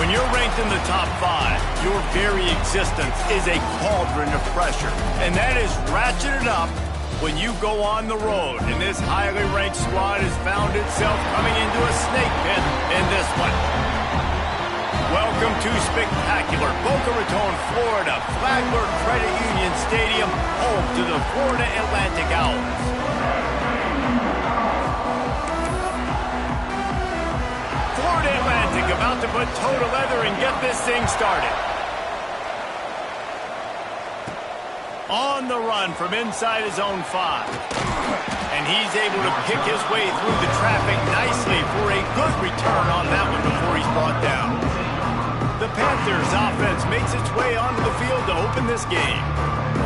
When you're ranked in the top 5, your very existence is a cauldron of pressure. And that is ratcheted up when you go on the road. And this highly ranked squad has found itself coming into a snake pit in this one. Welcome to spectacular Boca Raton, Florida, Flagler Credit Union Stadium, home to the Florida Atlantic Owls. Florida Atlantic about to put toe to leather and get this thing started. On the run from inside his own 5. And he's able to pick his way through the traffic nicely for a good return on that one before he's brought down. The Panthers offense makes its way onto the field to open this game.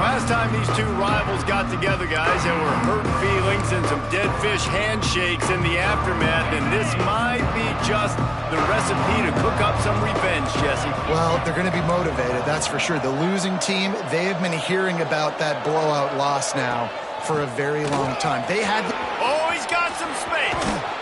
Last time these two rivals got together, guys, there were hurt feelings and some dead fish handshakes in the aftermath, and this might be just the recipe to cook up some revenge, Jesse. Well, they're going to be motivated, that's for sure. The losing team, they have been hearing about that blowout loss now for a very long time. They had... Oh, he's got some space.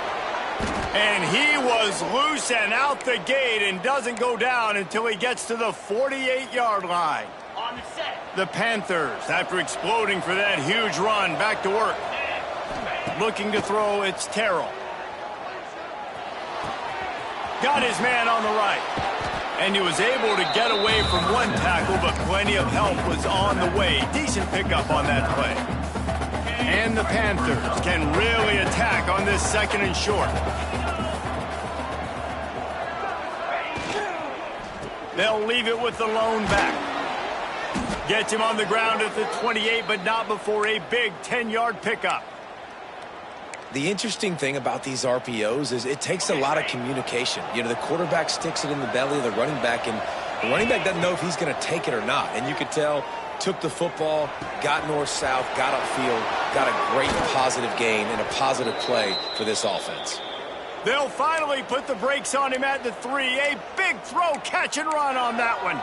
And he was loose and out the gate and doesn't go down until he gets to the 48-yard line. On the set. The Panthers, after exploding for that huge run, back to work. Looking to throw, it's Terrell. Got his man on the right. And he was able to get away from one tackle, but plenty of help was on the way. Decent pickup on that play. And the Panthers can really attack on this 2nd and short. They'll leave it with the lone back. Gets him on the ground at the 28, but not before a big 10-yard pickup. The interesting thing about these RPOs is it takes a lot of communication. You know, the quarterback sticks it in the belly of the running back, and the running back doesn't know if he's going to take it or not. And you could tell, took the football, got north-south, got upfield, got a great positive gain and a positive play for this offense. They'll finally put the brakes on him at the 3. A big throw, catch and run on that one.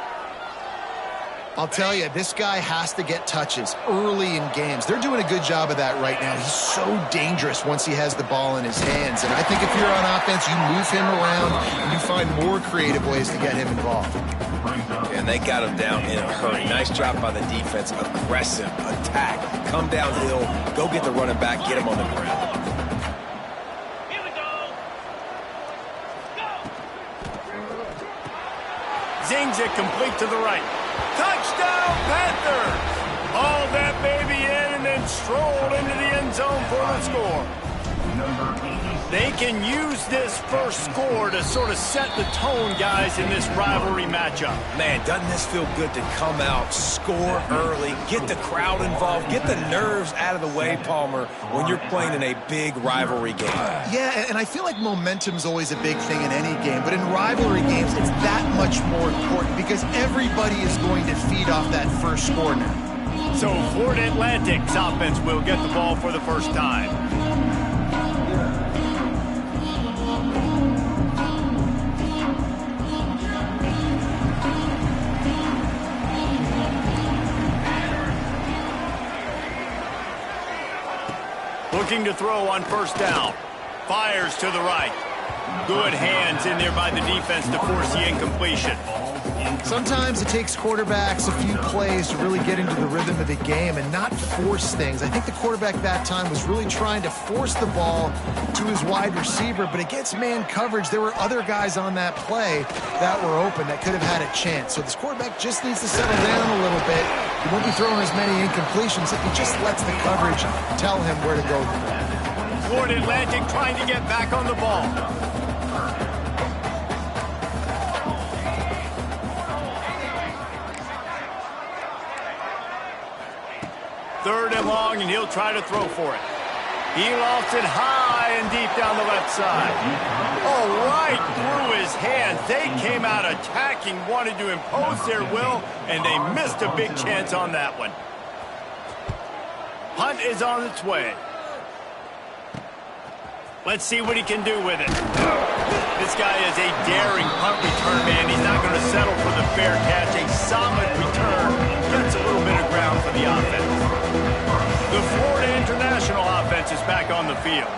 I'll tell you, this guy has to get touches early in games. They're doing a good job of that right now. He's so dangerous once he has the ball in his hands. And I think if you're on offense, you move him around and you find more creative ways to get him involved. And they got him down in a hurry. Nice job by the defense. Aggressive attack. Come downhill. Go get the running back. Get him on the ground. Zings it complete to the right. Touchdown, Panthers! Hauled that baby in and then strolled into the end zone for the score. They can use this first score to sort of set the tone, guys, in this rivalry matchup. Man, doesn't this feel good to come out, score early, get the crowd involved, get the nerves out of the way, Palmer, when you're playing in a big rivalry game. Yeah, and I feel like momentum's always a big thing in any game, but in rivalry games, it's that much more important because everybody is going to feed off that first score now. So Florida Atlantic's offense will get the ball for the first time. Looking to throw on first down. Fires to the right. Good hands in there by the defense to force the incompletion. Sometimes it takes quarterbacks a few plays to really get into the rhythm of the game and not force things. I think the quarterback that time was really trying to force the ball to his wide receiver, but against man coverage, there were other guys on that play that were open that could have had a chance. So this quarterback just needs to settle down a little bit. He won't be throwing as many incompletions if he just lets the coverage tell him where to go. Florida Atlantic trying to get back on the ball. Third and long, and he'll try to throw for it. He lost it high and deep down the left side. Oh, right through his hands. They came out attacking, wanted to impose their will, and they missed a big chance on that one. Punt is on its way. Let's see what he can do with it. This guy is a daring punt return man. He's not going to settle for the fair catch. A solid return. Gets a little bit of ground for the offense. The Florida International offense is back on the field.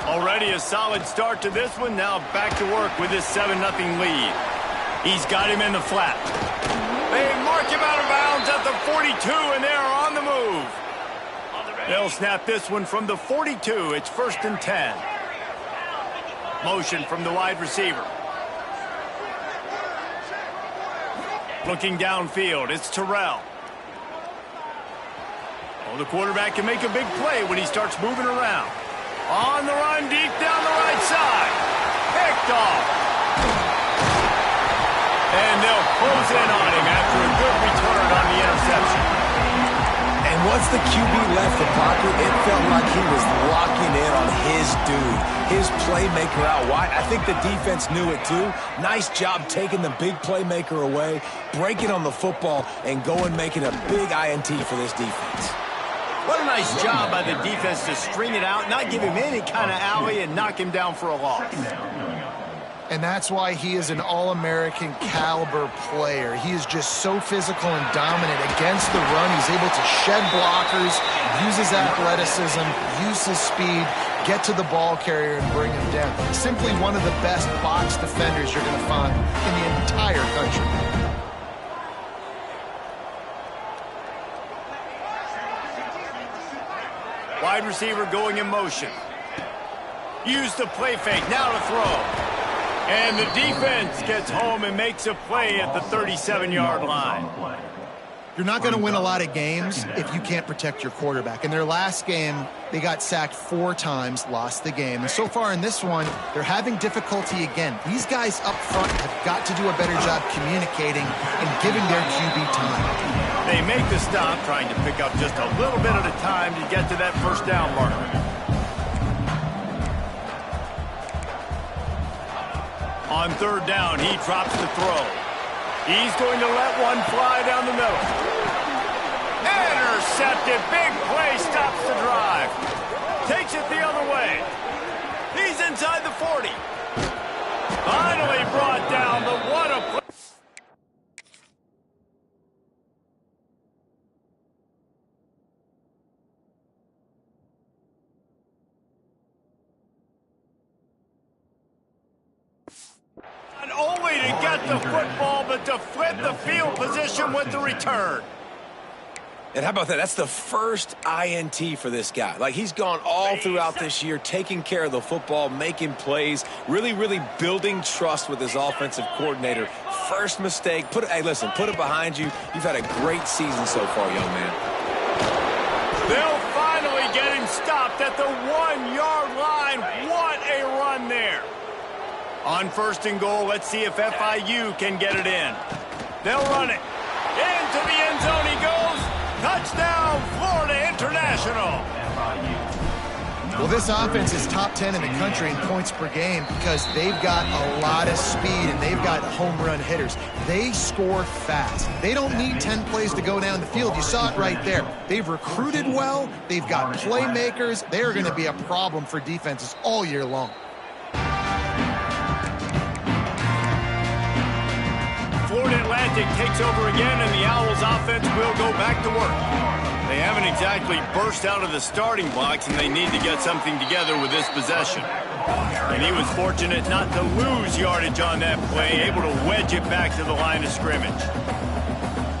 Already a solid start to this one. Now back to work with this 7-0 lead. He's got him in the flat. They mark him out of bounds at the 42, and they're on the move. They'll snap this one from the 42. It's 1st and 10. Motion from the wide receiver. Looking downfield, it's Terrell. Oh, the quarterback can make a big play when he starts moving around. On the run, deep down the right side. Picked off. And they'll close in on him after a good return on the interception. And once the QB left the pocket, it felt like he was locking in on his dude, his playmaker out wide. I think the defense knew it too. Nice job taking the big playmaker away, breaking on the football, and going making a big INT for this defense. What a nice job by the defense to string it out, not give him any kind of alley, and knock him down for a loss. And that's why he is an All-American caliber player. He is just so physical and dominant against the run. He's able to shed blockers, use his athleticism, use his speed, get to the ball carrier and bring him down. Simply one of the best box defenders you're going to find in the entire country. Wide receiver going in motion. Use the play fake, now to throw. And the defense gets home and makes a play at the 37-yard line. You're not going to win a lot of games if you can't protect your quarterback. In their last game, they got sacked 4 times, lost the game. And so far in this one, they're having difficulty again. These guys up front have got to do a better job communicating and giving their QB time. They make the stop, trying to pick up just a little bit at a time to get to that first down marker. On 3rd down, he drops the throw. He's going to let one fly down the middle. Intercepted. Big play stops the drive. Takes it the other way. He's inside the 40. Finally brought down, but what a play. Only to get the football, but to flip the field position with the return. And how about that? That's the first INT for this guy. Like, he's gone all throughout this year, taking care of the football, making plays, really building trust with his offensive coordinator. First mistake. Hey, listen, put it behind you. You've had a great season so far, young man. They'll finally get him stopped at the 1-yard line. What a run there. On 1st and goal, let's see if FIU can get it in. They'll run it. Into the end zone he goes. Touchdown, Florida International. Well, this offense is top 10 in the country in points per game because they've got a lot of speed and they've got home run hitters. They score fast. They don't need 10 plays to go down the field. You saw it right there. They've recruited well. They've got playmakers. They're going to be a problem for defenses all year long. Florida Atlantic takes over again, and the Owls offense will go back to work. They haven't exactly burst out of the starting blocks, and they need to get something together with this possession. And he was fortunate not to lose yardage on that play, able to wedge it back to the line of scrimmage.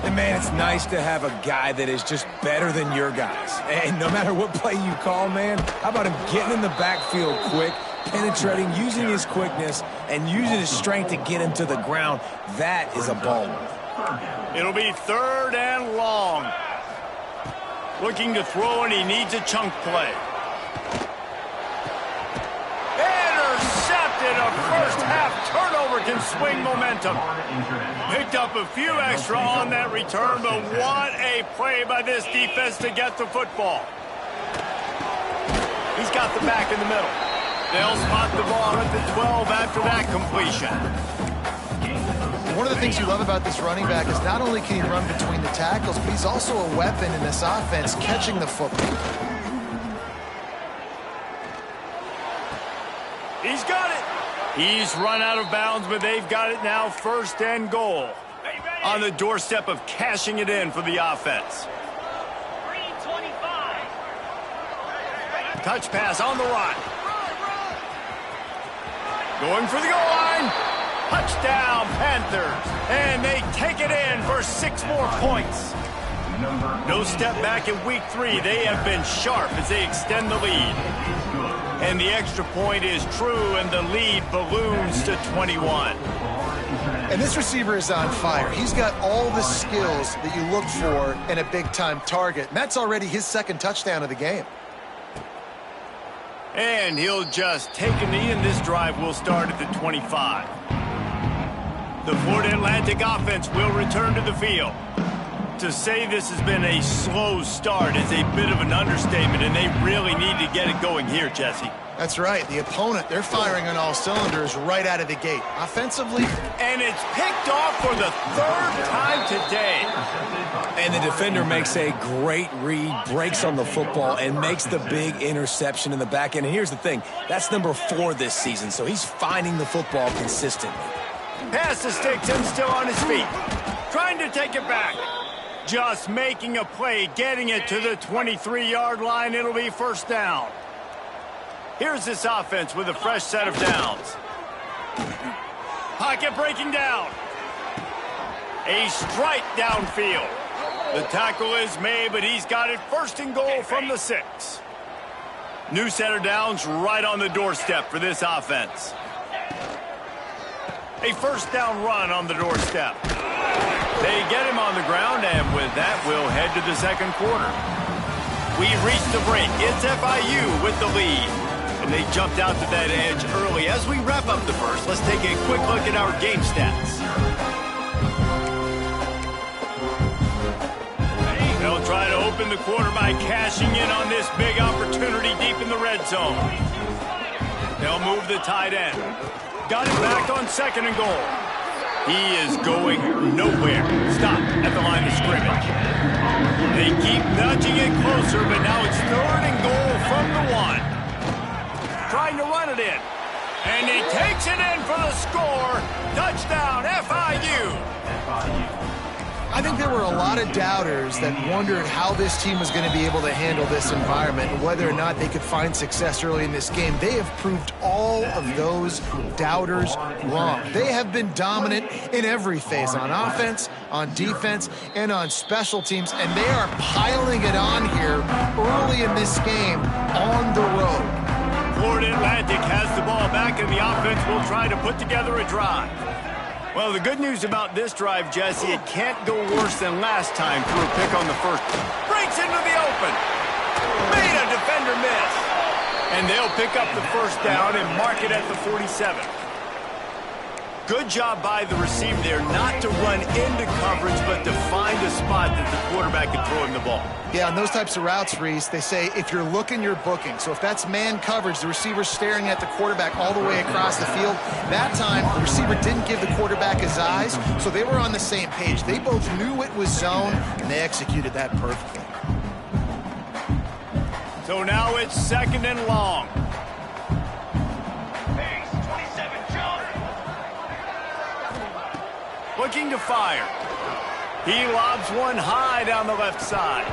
And, man, it's nice to have a guy that is just better than your guys. And no matter what play you call, man, how about him getting in the backfield quick, penetrating, using his quickness, and using his strength to get him to the ground. That is a baller. It'll be 3rd and long. Looking to throw, and he needs a chunk play. Intercepted. A first-half turnover can swing momentum. Picked up a few extra on that return, but what a play by this defense to get the football. He's got the back in the middle. They'll spot the ball at the 12 after that completion. One of the things you love about this running back is not only can he run between the tackles, but he's also a weapon in this offense, catching the football. He's got it. He's run out of bounds, but they've got it now, 1st and goal. On the doorstep of cashing it in for the offense. 325. Touch pass on the run. Going for the goal line. Touchdown, Panthers. And they take it in for 6 more points. No step back in week 3. They have been sharp as they extend the lead. And the extra point is true, and the lead balloons to 21. And this receiver is on fire. He's got all the skills that you look for in a big-time target. And that's already his 2nd touchdown of the game. And he'll just take a knee, and this drive will start at the 25. The Florida Atlantic offense will return to the field. To say this has been a slow start is a bit of an understatement, and they really need to get it going here, Jesse. That's right. The opponent, they're firing on all cylinders right out of the gate. Offensively. And it's picked off for the 3rd time today. And the defender makes a great read, breaks on the football, and makes the big interception in the back end. And here's the thing. That's number 4 this season, so he's finding the football consistently. Pass to sticks and still on his feet. Trying to take it back. Just making a play, getting it to the 23-yard line. It'll be 1st down. Here's this offense with a fresh set of downs. Pocket breaking down. A strike downfield. The tackle is made, but he's got it 1st and goal from the 6. New set of downs right on the doorstep for this offense. A 1st down run on the doorstep. They get him on the ground, and with that, we'll head to the 2nd quarter. We've reached the break. It's FIU with the lead. And they jumped out to that edge early. As we wrap up the first, let's take a quick look at our game stats. They'll try to open the quarter by cashing in on this big opportunity deep in the red zone. They'll move the tight end. Got it back on 2nd and goal. He is going nowhere. Stop at the line of scrimmage. They keep nudging it closer, but now it's 3rd and goal from the 1. Trying to run it in. And he takes it in for the score. Touchdown, FIU. I think there were a lot of doubters that wondered how this team was going to be able to handle this environment and whether or not they could find success early in this game. They have proved all of those doubters wrong. They have been dominant in every phase, on offense, on defense, and on special teams, and they are piling it on here early in this game on the road. Florida Atlantic has the ball back, and the offense will try to put together a drive. Well, the good news about this drive, Jesse, it can't go worse than last time through a pick on the 1st. Breaks into the open. Made a defender miss. And they'll pick up the 1st down and mark it at the 47. Good job by the receiver there, not to run into coverage, but to find a spot that the quarterback can throw him the ball. Yeah, on those types of routes, Reese, they say if you're looking, you're booking. So if that's man coverage, the receiver's staring at the quarterback all the way across the field. That time, the receiver didn't give the quarterback his eyes, so they were on the same page. They both knew it was zone, and they executed that perfectly. So now it's 2nd and long. Looking to fire. He lobs one high down the left side.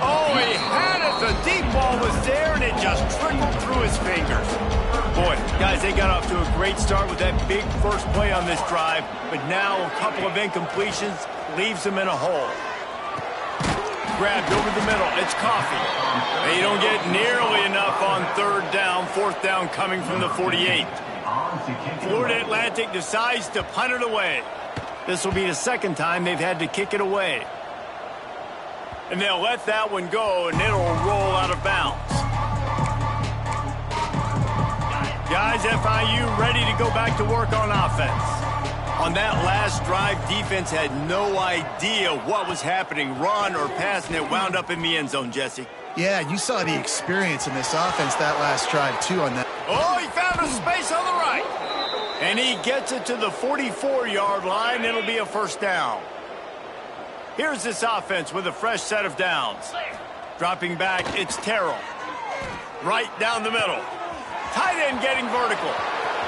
Oh, he had it. The deep ball was there, and it just trickled through his fingers. Boy, guys, they got off to a great start with that big 1st play on this drive, but now a couple of incompletions leaves them in a hole. Grabbed over the middle. It's Coffee. They don't get nearly enough on 3rd down. 4th down coming from the 48. Florida Atlantic decides to punt it away. This will be the 2nd time they've had to kick it away. And they'll let that one go, and it'll roll out of bounds. Guys, FIU ready to go back to work on offense. On that last drive, defense had no idea what was happening, run or pass, and it wound up in the end zone, Jesse. Yeah, you saw the experience in this offense that last drive, too, on that. Oh, he found a space on the right. And he gets it to the 44-yard line. It'll be a 1st down. Here's this offense with a fresh set of downs. Dropping back, it's Terrell. Right down the middle. Tight end getting vertical.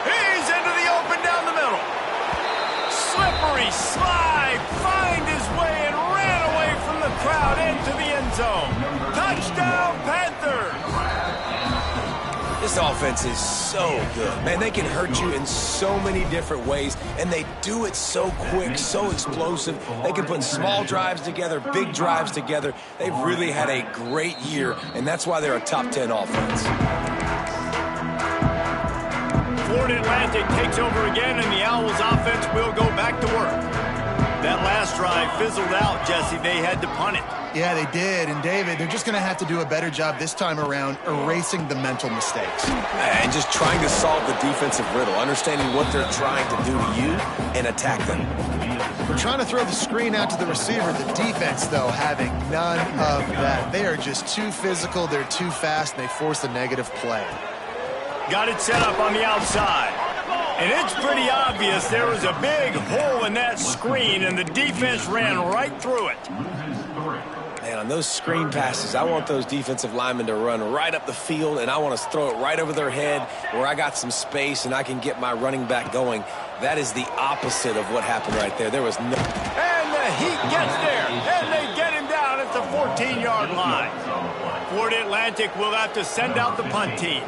He's into the open down the middle. Slippery slide. Find his way and ran away from the crowd into the end zone. Touchdown, Panthers. This offense is so good. Man, they can hurt you in so many different ways, and they do it so quick, so explosive. They can put small drives together, big drives together. They've really had a great year, and that's why they're a top 10 offense. Florida Atlantic takes over again, and the Owls offense will go back to work. That last drive fizzled out, Jesse. They had to punt it. Yeah, they did. And, David, they're just going to have to do a better job this time around erasing the mental mistakes. And just trying to solve the defensive riddle, understanding what they're trying to do to you and attack them. We're trying to throw the screen out to the receiver. The defense, though, having none of that. They are just too physical. They're too fast, and they force a negative play. Got it set up on the outside. And it's pretty obvious there was a big hole in that screen, and the defense ran right through it. Man, on those screen passes, I want those defensive linemen to run right up the field, and I want to throw it right over their head where I got some space and I can get my running back going. That is the opposite of what happened right there. There was no... And the Heat gets there, and they get him down at the 14-yard line. Florida Atlantic will have to send out the punt team.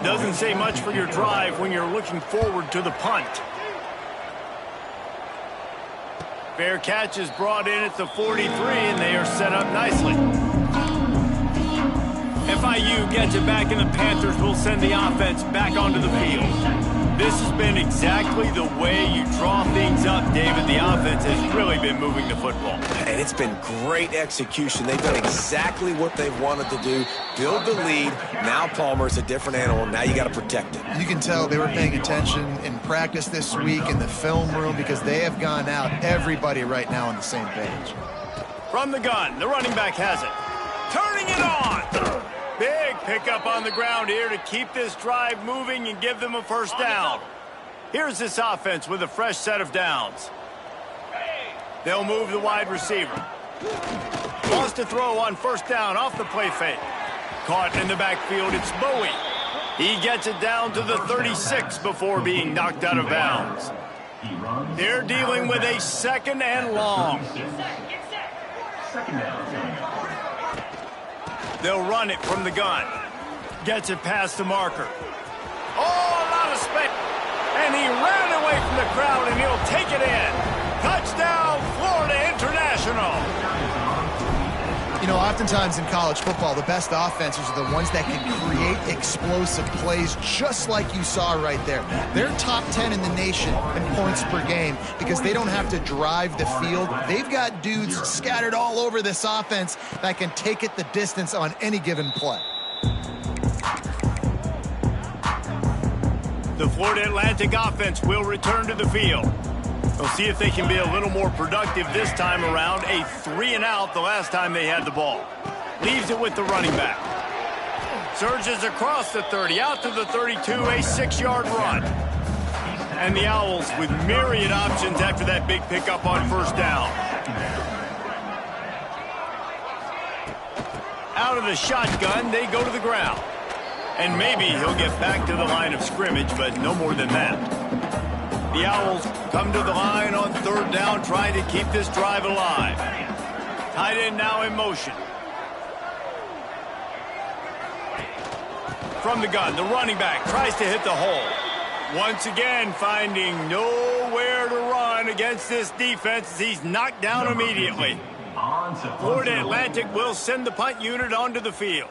Doesn't say much for your drive when you're looking forward to the punt. Fair catch is brought in at the 43, and they are set up nicely. FIU gets it back, and the Panthers will send the offense back onto the field. This has been exactly the way you draw things up, David. The offense has really been moving the football. And it's been great execution. They've done exactly what they've wanted to do. Build the lead. Now Palmer's a different animal. Now you got to protect it. You can tell they were paying attention in practice this week in the film room because they have gone out, everybody right now on the same page. From the gun, the running back has it. Turning it on. Big pickup on the ground here to keep this drive moving and give them a first down. Here's this offense with a fresh set of downs. They'll move the wide receiver. Lost to throw on first down off the play fake. Caught in the backfield, it's Bowie. He gets it down to the 36 before being knocked out of bounds. They're dealing with a second and long. They'll run it from the gun. Gets it past the marker. Oh, a lot of space. And he ran away from the crowd, and he'll take it in. Touchdown, Florida International. You know, oftentimes in college football, the best offenses are the ones that can create explosive plays just like you saw right there. They're top 10 in the nation in points per game because they don't have to drive the field. They've got dudes scattered all over this offense that can take it the distance on any given play. The Florida Atlantic offense will return to the field. We'll see if they can be a little more productive this time around. A 3-and-out the last time they had the ball. Leaves it with the running back. Surges across the 30, out to the 32, a 6-yard run. And the Owls with myriad options after that big pickup on first down. Out of the shotgun, they go to the ground. And maybe he'll get back to the line of scrimmage, but no more than that. The Owls come to the line on third down, trying to keep this drive alive. Tight end now in motion. From the gun, the running back tries to hit the hole. Once again, finding nowhere to run against this defense as he's knocked down immediately. Florida Atlantic will send the punt unit onto the field.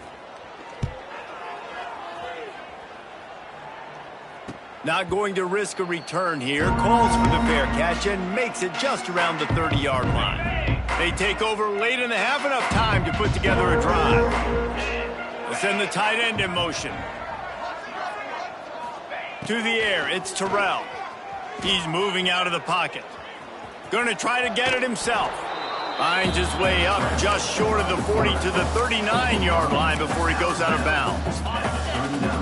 Not going to risk a return here. Calls for the fair catch and makes it just around the 30-yard line. They take over late in the half, enough time to put together a drive. They'll send the tight end in motion. To the air, it's Terrell. He's moving out of the pocket. Going to try to get it himself. Finds his way up just short of the 40 to the 39-yard line before he goes out of bounds.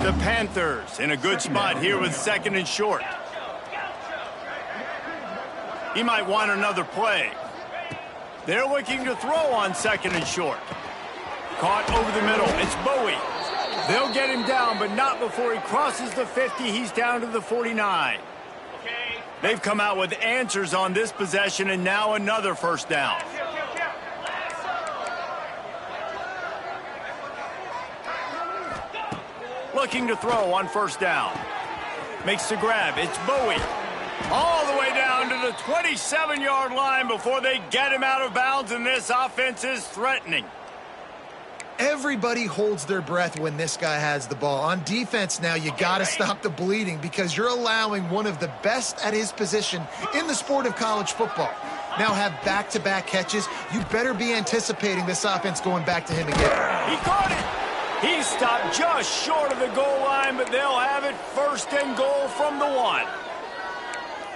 The Panthers in a good spot here with second and short. He might want another play. They're looking to throw on second and short. Caught over the middle. It's Bowie. They'll get him down, but not before he crosses the 50. He's down to the 49. They've come out with answers on this possession, and now another first down. Looking to throw on first down. Makes the grab. It's Bowie. All the way down to the 27-yard line before they get him out of bounds, and this offense is threatening. Everybody holds their breath when this guy has the ball. On defense now, you got to stop the bleeding because you're allowing one of the best at his position in the sport of college football. Now have back-to-back catches. You better be anticipating this offense going back to him again. He caught it. He stopped just short of the goal line, but they'll have it first and goal from the 1.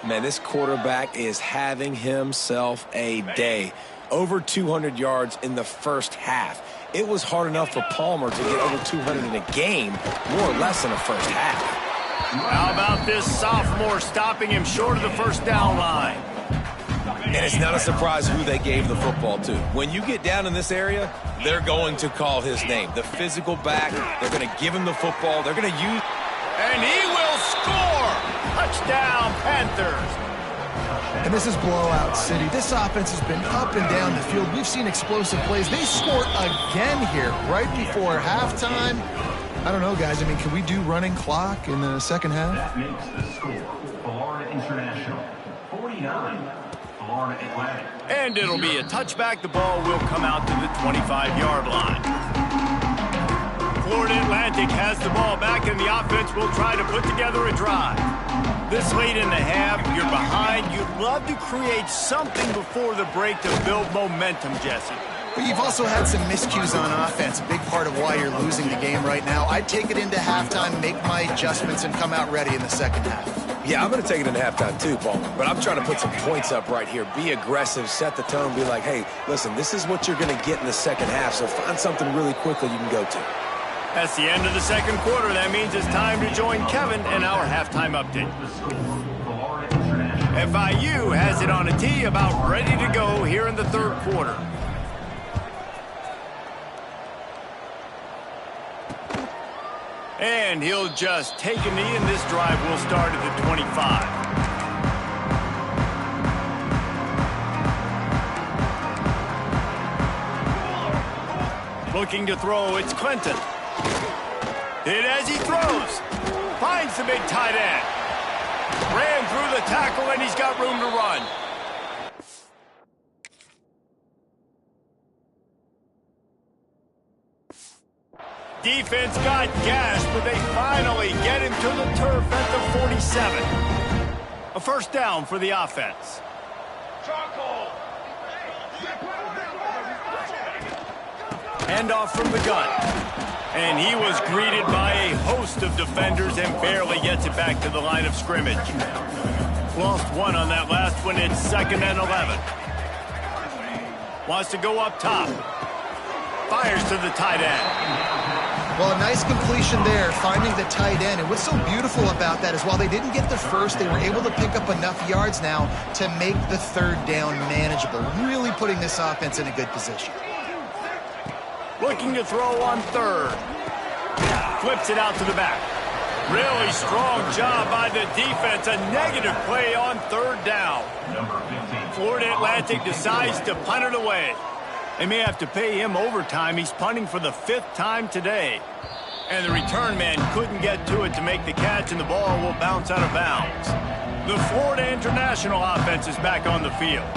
Man, this quarterback is having himself a day. Over 200 yards in the first half. It was hard enough for Palmer to get over 200 in a game, more or less in the first half. How about this sophomore stopping him short of the first down line? And it's not a surprise who they gave the football to. When you get down in this area, they're going to call his name. The physical back, they're going to give him the football. They're going to use... And he will score! Touchdown, Panthers! And this is blowout city. This offense has been up and down the field. We've seen explosive plays. They score again here right before halftime. I don't know, guys. I mean, can we do running clock in the second half? That makes the score Florida International 49, Florida Atlantic. And it'll be a touchback. The ball will come out to the 25-yard line. Florida Atlantic has the ball back, and the offense will try to put together a drive. This late in the half, you're behind. You'd love to create something before the break to build momentum, Jesse. But you've also had some miscues on offense, a big part of why you're losing the game right now. I'd take it into halftime, make my adjustments, and come out ready in the second half. Yeah, I'm going to take it into halftime too, Palmer. But I'm trying to put some points up right here. Be aggressive, set the tone, be like, hey, listen, this is what you're going to get in the second half, so find something really quickly you can go to. That's the end of the second quarter. That means it's time to join Kevin in our halftime update. FIU has it on a tee, about ready to go here in the third quarter. And he'll just take a knee, and this drive will start at the 25. Looking to throw, it's Clinton. Hit as he throws. Finds the big tight end. Ran through the tackle, and he's got room to run. Defense got gashed, but they finally get him to the turf at the 47. A first down for the offense. Handoff from the gun. And he was greeted by a host of defenders and barely gets it back to the line of scrimmage. Lost one on that last one. It's 2nd and 11. Wants to go up top. Fires to the tight end. Well, a nice completion there, finding the tight end. And what's so beautiful about that is while they didn't get the first, they were able to pick up enough yards now to make the third down manageable, really putting this offense in a good position. Looking to throw on third. Flips it out to the back. Really strong job by the defense. A negative play on third down. Florida Atlantic decides to punt it away. They may have to pay him overtime. He's punting for the 5th time today. And the return man couldn't get to it to make the catch, and the ball will bounce out of bounds. The Florida International offense is back on the field.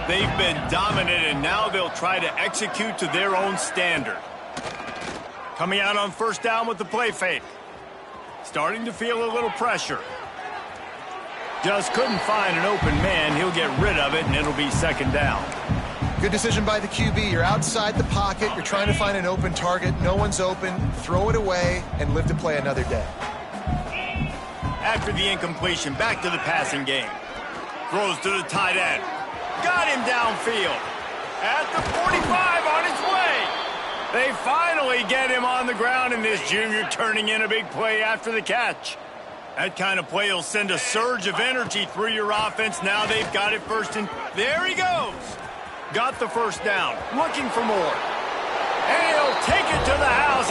They've been dominant, and now they'll try to execute to their own standard. Coming out on first down with the play fake. Starting to feel a little pressure. Just couldn't find an open man. He'll get rid of it, and it'll be 2nd down. Good decision by the QB. You're outside the pocket. You're trying to find an open target. No one's open. Throw it away and live to play another day. After the incompletion, back to the passing game. Throws to the tight end. Got him downfield. At the 45 on his way. They finally get him on the ground, and this junior turning in a big play after the catch. That kind of play will send a surge of energy through your offense. Now they've got it first, and there he goes. Got the first down. Looking for more. And he'll take it to the house.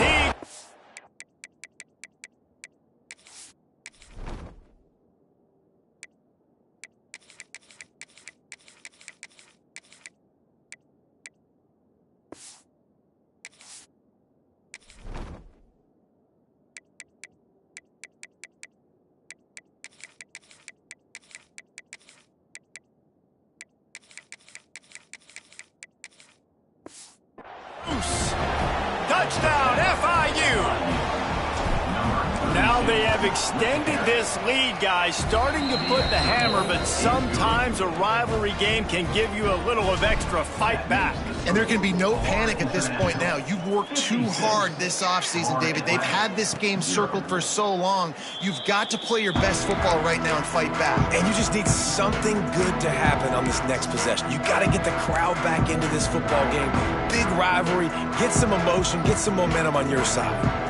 loose. Touchdown, FIU. Now they have extended this lead, guys, starting to put the hammer, but sometimes a rivalry game can give you a little of extra fight back. And there can be no panic at this point now. You've worked too hard this offseason, David. They've had this game circled for so long. You've got to play your best football right now and fight back. And you just need something good to happen on this next possession. You got to get the crowd back into this football game. Big rivalry. Get some emotion. Get some momentum on your side.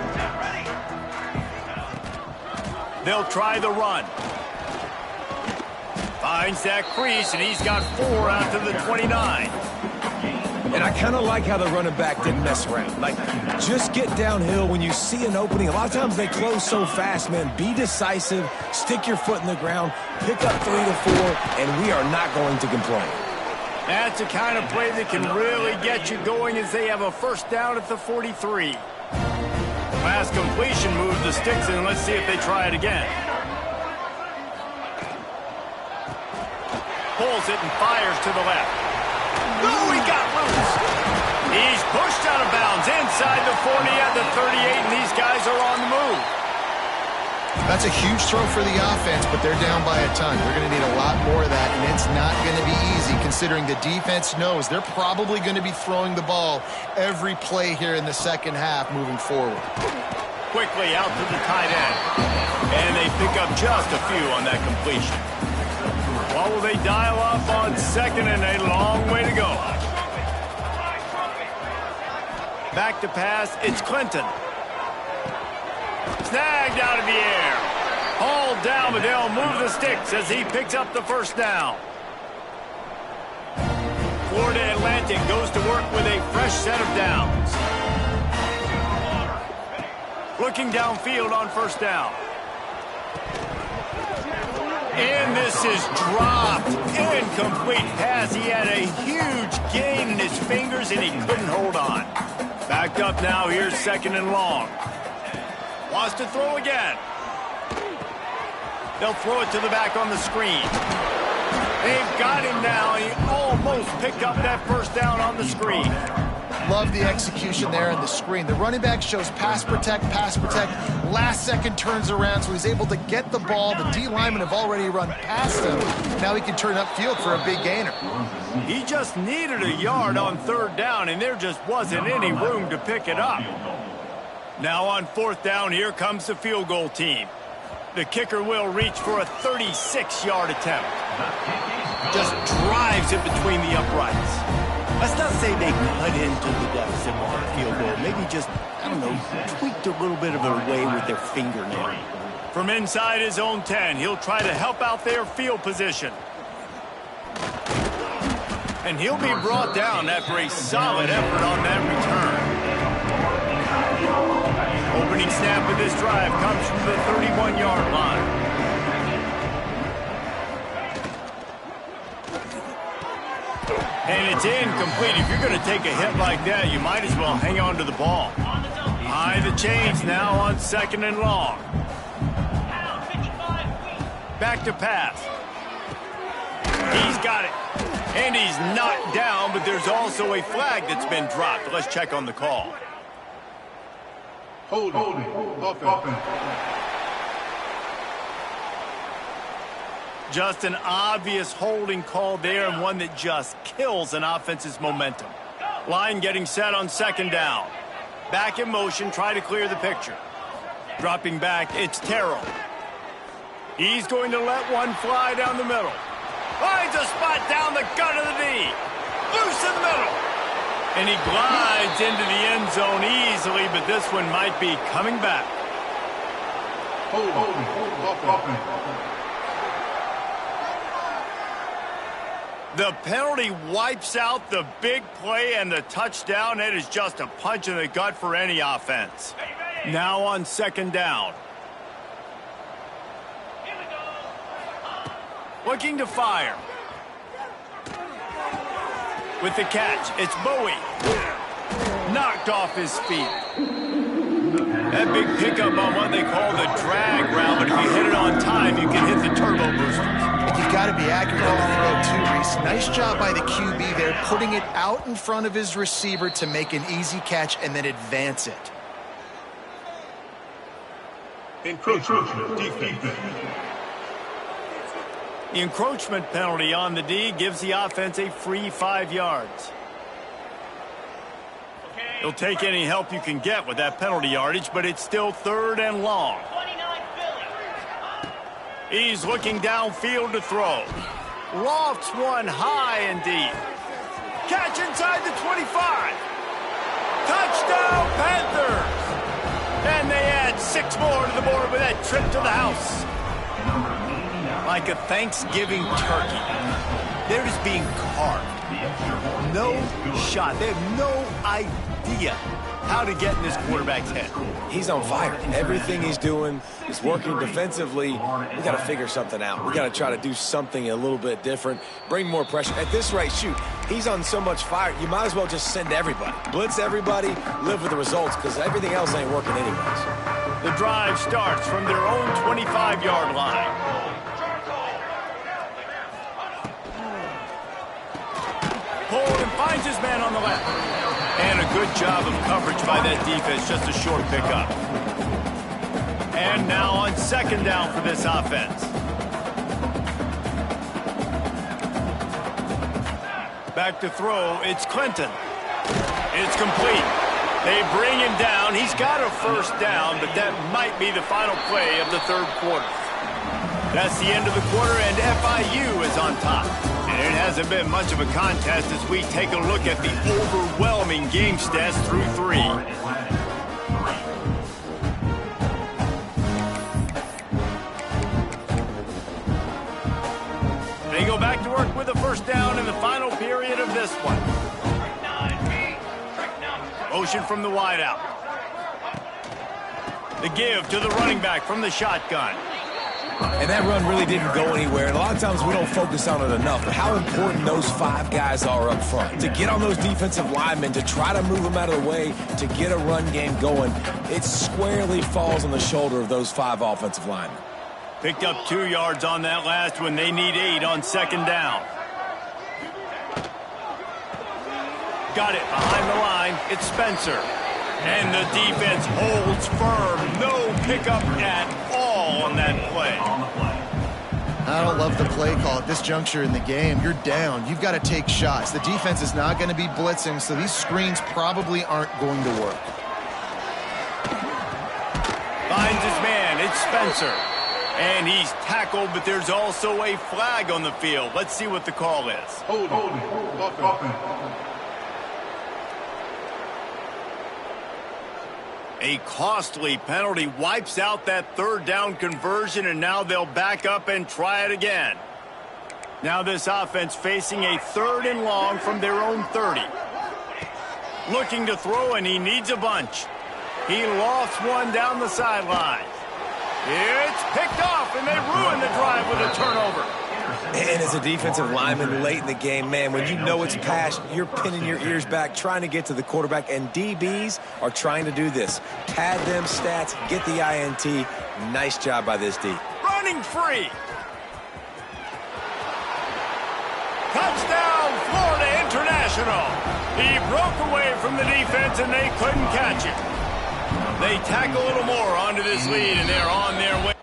They'll try the run. Finds that crease, and he's got 4 out to the 29. And I kind of like how the running back didn't mess around. Like, just get downhill when you see an opening. A lot of times they close so fast, man. Be decisive, stick your foot in the ground, pick up 3 to 4, and we are not going to complain. That's the kind of play that can really get you going as they have a first down at the 43. Pass completion moves the sticks in. Let's see if they try it again. Pulls it and fires to the left. Oh, he got loose. He's pushed out of bounds inside the 40 at the 38, and these guys are on the move. That's a huge throw for the offense, but they're down by a ton. They're going to need a lot more of that, and it's not going to be easy considering the defense knows they're probably going to be throwing the ball every play here in the second half moving forward. Quickly out to the tight end, and they pick up just a few on that completion. What will they dial up on second, and a long way to go. Back to pass, it's Clinton. Snagged out of the air. Hauled down, but they'll move the sticks as he picks up the first down. Florida Atlantic goes to work with a fresh set of downs. Looking downfield on first down. And this is dropped. Incomplete pass. He had a huge gain in his fingers, and he couldn't hold on. Backed up now. Here's second and long. Wants to throw again. They'll throw it to the back on the screen. They've got him now. He almost picked up that first down on the screen. Love the execution there on the screen. The running back shows pass protect, last second turns around, so he's able to get the ball. The D linemen have already run past him. Now he can turn upfield for a big gainer. He just needed a yard on third down, and there just wasn't any room to pick it up. Now on fourth down, here comes the field goal team. The kicker will reach for a 36-yard attempt. Just drives it between the uprights. Let's not say they cut into the deficit with a field goal. Maybe just, I don't know, tweaked a little bit of it away with their fingernail. From inside his own 10, he'll try to help out their field position. And he'll be brought down after a solid effort on that return. Opening snap of this drive comes from the 31-yard line. And it's incomplete. If you're going to take a hit like that, you might as well hang on to the ball. High the chains now on second and long. Back to pass. He's got it. And he's knocked down, but there's also a flag that's been dropped. Let's check on the call. Holding. Offense. Just an obvious holding call there, and one that just kills an offense's momentum. Line getting set on second down. Back in motion, try to clear the picture. Dropping back, it's Terrell. He's going to let one fly down the middle. Finds a spot down the gut of the knee. Loose in the middle. And he glides into the end zone easily, but this one might be coming back. Offense. The penalty wipes out the big play and the touchdown. It is just a punch in the gut for any offense. Now on second down. Looking to fire. With the catch, it's Bowie. Knocked off his feet. That big pickup on what they call the drag route, but if you hit it on time, you can hit the turbo boosters. You've got to be accurate on the throw too, Reese. Nice job by the QB there, putting it out in front of his receiver to make an easy catch and then advance it. Encroachment defense. The encroachment penalty on the D gives the offense a free 5 yards. You'll take any help you can get with that penalty yardage, but it's still 3rd and long. He's looking downfield to throw. Lofts one high and deep. Catch inside the 25. Touchdown, Panthers! And they add 6 more to the board with that trip to the house. Like a Thanksgiving turkey, they're just being carved. No shot. They have no idea how to get in this quarterback's head. He's on fire. Everything he's doing is working defensively. We got to figure something out. We got to try to do something a little bit different, bring more pressure. At this rate, shoot, he's on so much fire, you might as well just send everybody. Blitz everybody, live with the results, because everything else ain't working anyways. The drive starts from their own 25-yard line. Holden finds his man on the left. And a good job of coverage by that defense, just a short pickup. And now on 2nd down for this offense. Back to throw, it's Clinton. It's complete. They bring him down. He's got a 1st down, but that might be the final play of the 3rd quarter. That's the end of the quarter, and FIU is on top. And it hasn't been much of a contest as we take a look at the overwhelming game stats through 3. They go back to work with a 1st down in the final period of this one. Motion from the wideout. The give to the running back from the shotgun. And that run really didn't go anywhere. And a lot of times we don't focus on it enough. But how important those 5 guys are up front. To get on those defensive linemen, to try to move them out of the way, to get a run game going, it squarely falls on the shoulder of those 5 offensive linemen. Picked up 2 yards on that last one. They need 8 on 2nd down. Got it behind the line. It's Spencer. And the defense holds firm. No pickup at all on that play. I don't love the play call at this juncture in the game. You're down. You've got to take shots. The defense is not going to be blitzing, so these screens probably aren't going to work. Finds his man. It's Spencer. And he's tackled, but there's also a flag on the field. Let's see what the call is. Hold it. A costly penalty wipes out that 3rd down conversion, and now they'll back up and try it again. Now this offense facing a 3rd and long from their own 30. Looking to throw, and he needs a bunch. He lofts one down the sideline. It's picked off, and they ruin the drive with a turnover. And as a defensive lineman late in the game, man, when you know it's past, you're pinning your ears back, trying to get to the quarterback, and DBs are trying to do this. Pad them stats, get the INT. Nice job by this D. Running free. Touchdown, Florida International. He broke away from the defense, and they couldn't catch it. They tack a little more onto this lead, and they're on their way.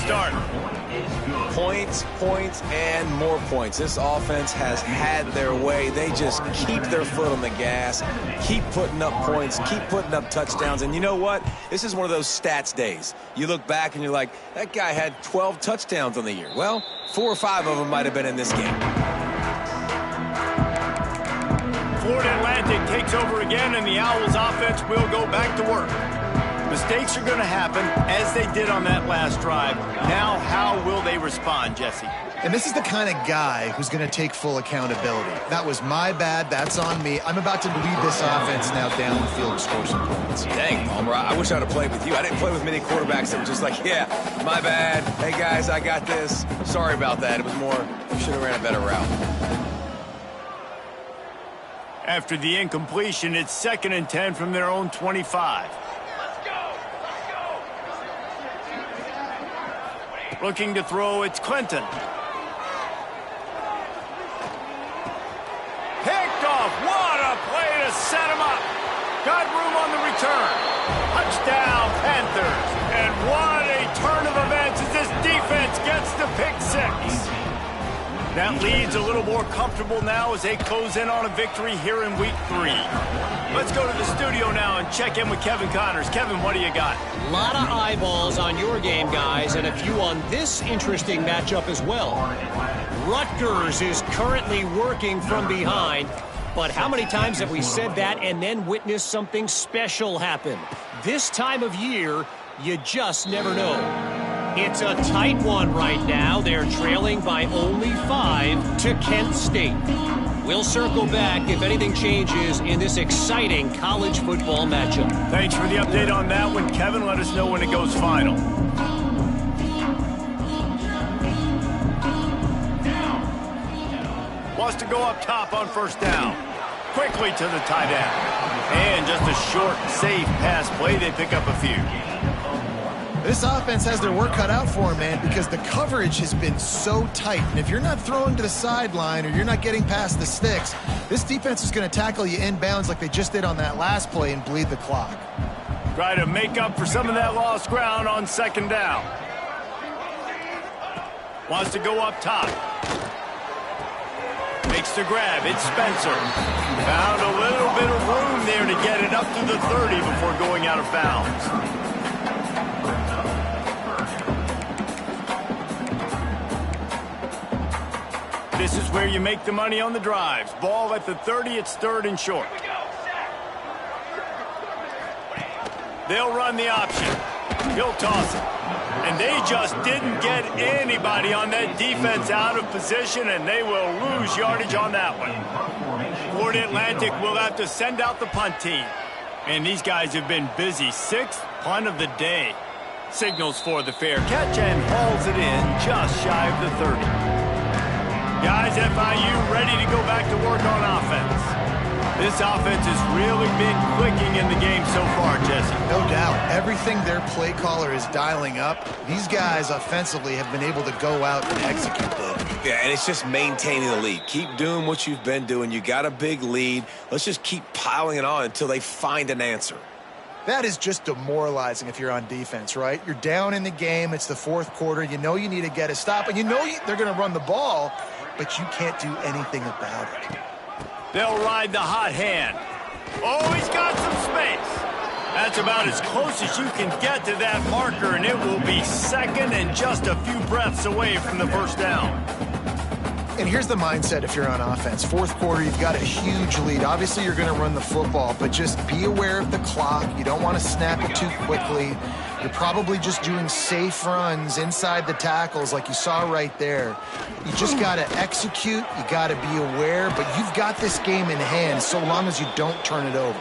Start. Points, points, and more points. This offense has had their way. They just keep their foot on the gas, keep putting up points, keep putting up touchdowns. And you know what? This is one of those stats days. You look back and you're like, that guy had 12 touchdowns on the year. Well, 4 or 5 of them might have been in this game. takes over again, and the Owls offense will go back to work. Mistakes are going to happen, as they did on that last drive. Now, how will they respond, Jesse? And this is the kind of guy who's going to take full accountability. That was my bad. That's on me. I'm about to lead this offense now down the field and score some points. Dang, Palmer, I wish I'd have played with you. I didn't play with many quarterbacks that were just like, yeah, my bad. Hey, guys, I got this. Sorry about that. It was more, you should have ran a better route. After the incompletion, it's 2nd and 10 from their own 25. Looking to throw, it's Clinton. Picked off. What a play to set him up. Got room on the return. Touchdown, Panthers. And what a turn of events as this defense gets the pick 6. That lead's a little more comfortable now as they close in on a victory here in Week 3. Let's go to the studio now and check in with Kevin Connors. Kevin, what do you got? A lot of eyeballs on your game, guys, and a few on this interesting matchup as well. Rutgers is currently working from behind, but how many times have we said that and then witnessed something special happen? This time of year, you just never know. It's a tight one right now. They're trailing by only 5 to Kent State. We'll circle back if anything changes in this exciting college football matchup. Thanks for the update on that one, Kevin. Let us know when it goes final. Wants to go up top on 1st down. Quickly to the tight end. And just a short, safe pass play. They pick up a few. This offense has their work cut out for them, man, because the coverage has been so tight. And if you're not throwing to the sideline or you're not getting past the sticks, this defense is going to tackle you inbounds like they just did on that last play and bleed the clock. Try to make up for some of that lost ground on 2nd down. Wants to go up top. Makes the grab. It's Spencer. Found a little bit of room there to get it up to the 30 before going out of bounds. This is where you make the money on the drives. Ball at the 30, it's 3rd and short. They'll run the option. He'll toss it. And they just didn't get anybody on that defense out of position, and they will lose yardage on that one. Florida Atlantic will have to send out the punt team. And these guys have been busy. 6th punt of the day. Signals for the fair catch and hauls it in just shy of the 30. Guys, FIU ready to go back to work on offense. This offense has really been clicking in the game so far, Jesse. No doubt. Everything their play caller is dialing up, these guys offensively have been able to go out and execute them. Yeah, and it's just maintaining the lead. Keep doing what you've been doing. You got a big lead. Let's just keep piling it on until they find an answer. That is just demoralizing if you're on defense, right? You're down in the game. It's the 4th quarter. You know you need to get a stop, and you know they're going to run the ball, but you can't do anything about it. They'll ride the hot hand. Oh, he's got some space. That's about as close as you can get to that marker, and it will be 2nd and just a few breaths away from the 1st down. And here's the mindset if you're on offense. 4th quarter, you've got a huge lead. Obviously, you're going to run the football, but just be aware of the clock. You don't want to snap it too quickly. You're probably just doing safe runs inside the tackles like you saw right there. You just got to execute. You got to be aware, but you've got this game in hand so long as you don't turn it over.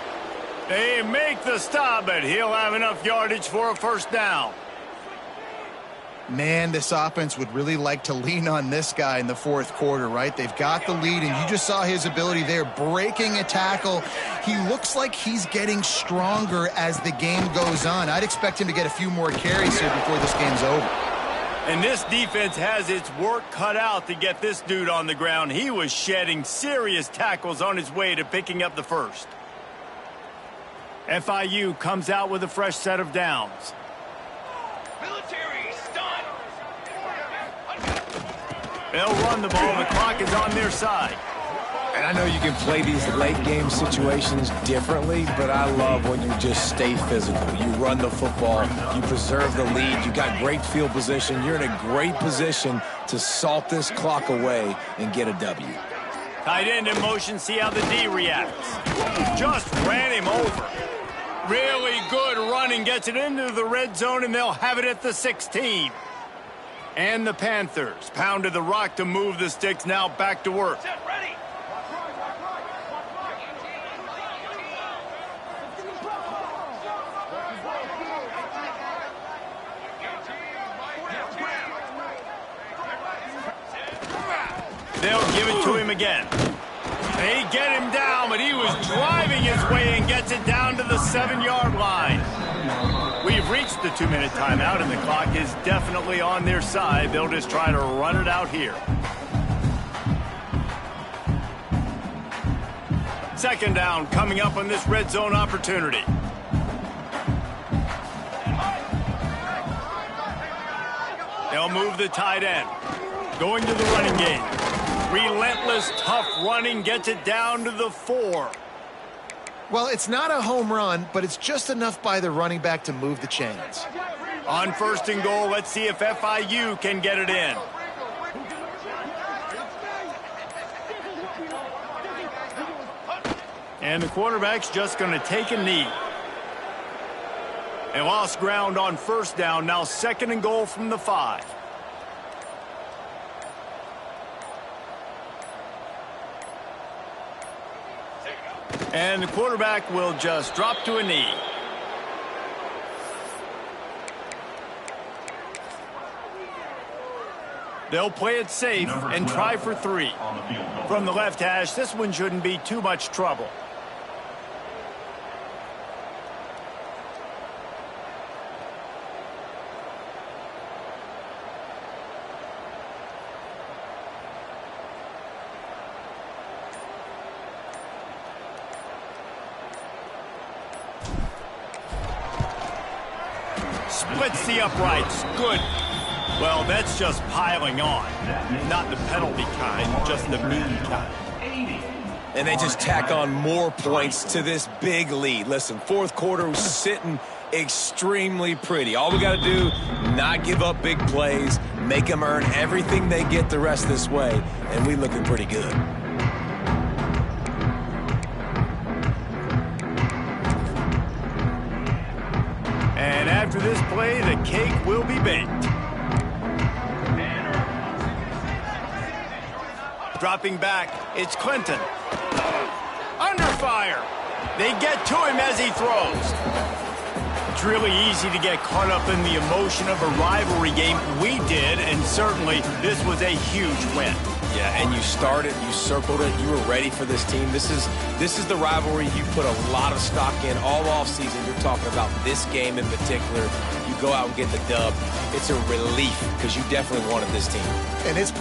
They make the stop, but he'll have enough yardage for a 1st down. Man, this offense would really like to lean on this guy in the 4th quarter, right? They've got the lead, and you just saw his ability there, breaking a tackle. He looks like he's getting stronger as the game goes on. I'd expect him to get a few more carries here before this game's over. And this defense has its work cut out to get this dude on the ground. He was shedding serious tackles on his way to picking up the 1st. FIU comes out with a fresh set of downs. They'll run the ball. The clock is on their side. And I know you can play these late game situations differently, but I love when you just stay physical. You run the football. You preserve the lead. You got great field position. You're in a great position to salt this clock away and get a W. Tight end in motion, see how the D reacts. Just ran him over. Really good running, gets it into the red zone, and they'll have it at the 16. And the Panthers pounded the rock to move the sticks, now back to work. They'll give it to him again. They get him down, but he was driving his way and gets it down to the 7-yard line. We've reached the 2-minute timeout, and the clock is definitely on their side. They'll just try to run it out here. Second down coming up on this red zone opportunity. They'll move the tight end. Going to the running game. Relentless, tough running, gets it down to the 4. Well, it's not a home run, but it's just enough by the running back to move the chains. On first and goal, let's see if FIU can get it in. And the quarterback's just going to take a knee. They lost ground on first down, now second and goal from the 5. And the quarterback will just drop to a knee. They'll play it safe and try for 3. From the left hash, this one shouldn't be too much trouble. Splits the uprights. Good. Well, that's just piling on. Not the penalty kind, just the mean kind. And they just tack on more points to this big lead. Listen, fourth quarter was sitting extremely pretty. All we got to do, not give up big plays, make them earn everything they get the rest of this way, and we looking pretty good. And after this play, the cake will be baked. Dropping back, it's Clinton. Under fire. They get to him as he throws. It's really easy to get caught up in the emotion of a rivalry game. We did, and certainly this was a huge win. Yeah, and you started, you circled it, you were ready for this team. This is the rivalry you put a lot of stock in all offseason. You're talking about this game in particular. You go out and get the dub. It's a relief because you definitely wanted this team. And it's